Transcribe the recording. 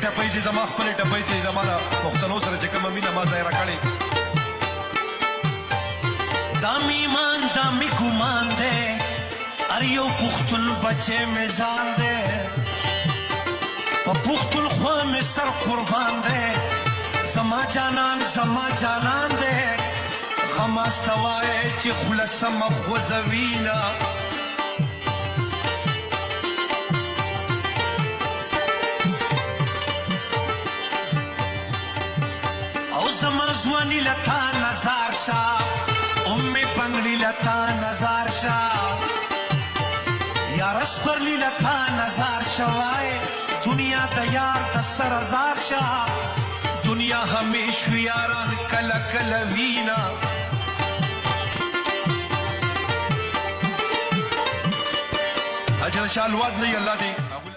ټپۍ چې زما خپلې ټپۍ چې زما له پښتنو سره چې کومه مینه ما ظاهره کړې دا مې ایمان دا مې ګمان دی هر یو پښتون بچی مې ځان دی په پښتونخوا مې سر قربان دی زما جانان دی غم استه وایې چې خوله سمه خوځوینه او زما ځواني له تا نظر شه امې بنګړي له تا نظر شه یاره سپرلي له تا نظر شه وایې دنیا د یار د سره زار شه دنیا همیش وي یاران کله کله وینه اجل شاه الواد نه یې الله دې